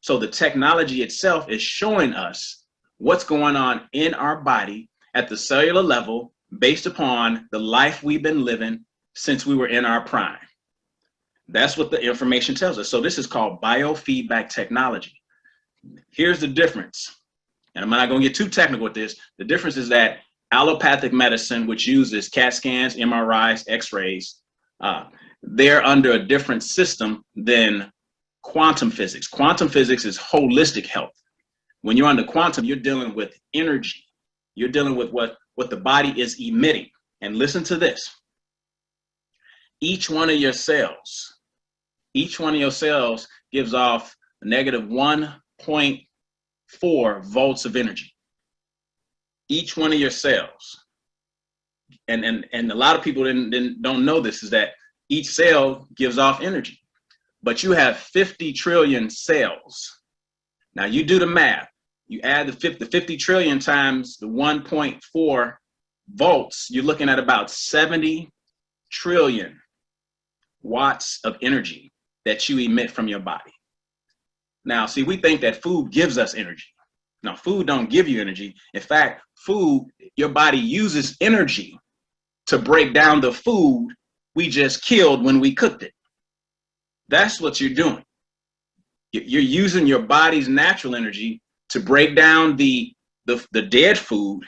So the technology itself is showing us what's going on in our body at the cellular level based upon the life we've been living since we were in our prime. That's what the information tells us. So this is called biofeedback technology. Here's the difference. And I'm not going to get too technical with this. The difference is that allopathic medicine, which uses CAT scans, MRIs, X-rays, they're under a different system than quantum physics. Quantum physics is holistic health. When you're under quantum, you're dealing with energy. You're dealing with what the body is emitting. And listen to this. Each one of your cells gives off negative 1.4 volts of energy. Each one of your cells. And a lot of people don't know this, is that each cell gives off energy. But you have 50 trillion cells. Now you do the math. You add the 50 trillion times the 1.4 volts, you're looking at about 70 trillion watts of energy that you emit from your body. Now, see, we think that food gives us energy. Now, food don't give you energy. In fact, food, your body uses energy to break down the food we just killed when we cooked it. That's what you're doing. You're using your body's natural energy to break down the dead food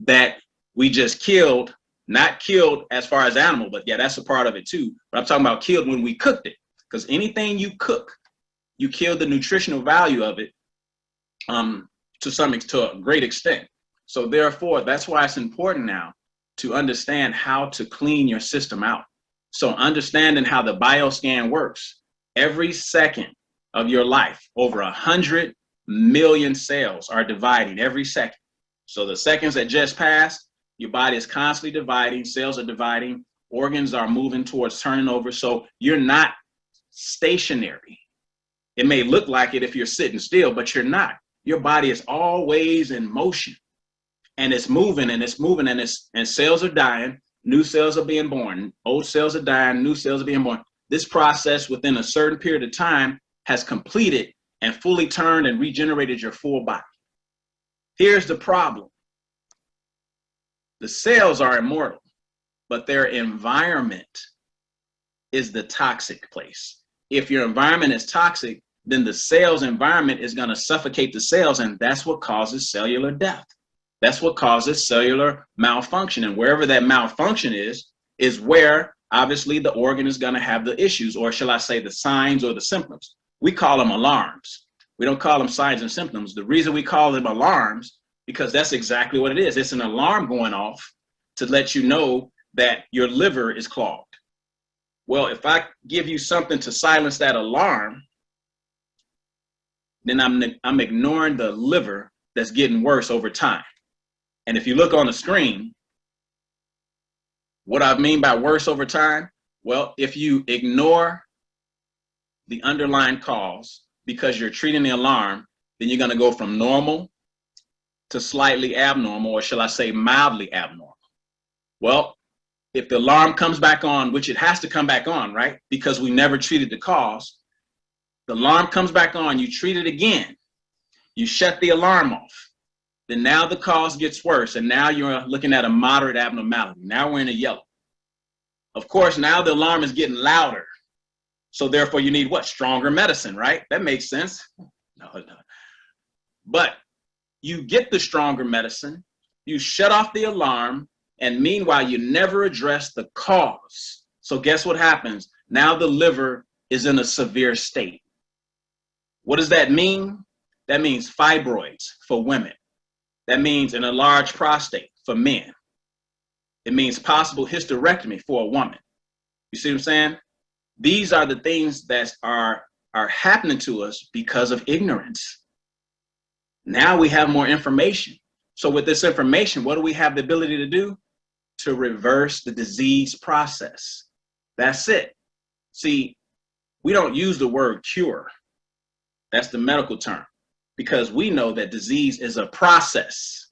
that we just killed, not killed as far as animal, but yeah, that's a part of it too. But I'm talking about killed when we cooked it, because anything you cook, you kill the nutritional value of it to a great extent. So therefore, that's why it's important now to understand how to clean your system out. So understanding how the BioScan works, every second of your life, over 100 million cells are dividing every second. So the seconds that just passed, your body is constantly dividing, cells are dividing, organs are moving towards turning over. So you're not stationary. It may look like it if you're sitting still, but you're not. Your body is always in motion, and it's moving and it's moving, and cells are dying, new cells are being born, old cells are dying, new cells are being born. This process within a certain period of time has completed and fully turned and regenerated your full body. Here's the problem. The cells are immortal, but their environment is the toxic place. If your environment is toxic, then the cell's environment is going to suffocate the cells, and that's what causes cellular death. That's what causes cellular malfunction. And wherever that malfunction is where obviously the organ is going to have the issues, or shall I say the signs or the symptoms. We call them alarms. We don't call them signs and symptoms. The reason we call them alarms, because that's exactly what it is. It's an alarm going off to let you know that your liver is clogged. Well, if I give you something to silence that alarm, then I'm ignoring the liver that's getting worse over time. And if you look on the screen, what I mean by worse over time, well, if you ignore the underlying cause because you're treating the alarm, then you're going to go from normal to slightly abnormal, or shall I say mildly abnormal. Well, if the alarm comes back on, which it has to come back on, right? Because we never treated the cause. The alarm comes back on, you treat it again, you shut the alarm off. Then now the cause gets worse, and now you're looking at a moderate abnormality. Now we're in a yellow. Of course, now the alarm is getting louder. So therefore you need what? Stronger medicine, right? That makes sense. No. But you get the stronger medicine, you shut off the alarm, and meanwhile you never address the cause. So guess what happens? Now the liver is in a severe state. What does that mean? That means fibroids for women. That means an enlarged prostate for men. It means possible hysterectomy for a woman. You see what I'm saying? These are the things that are happening to us because of ignorance. Now we have more information. So with this information, what do we have the ability to do? To reverse the disease process. That's it. See, we don't use the word cure. That's the medical term, because we know that disease is a process.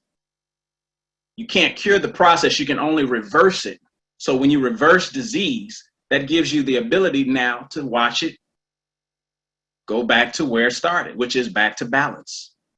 You can't cure the process, you can only reverse it. So when you reverse disease, that gives you the ability now to watch it go back to where it started, which is back to balance.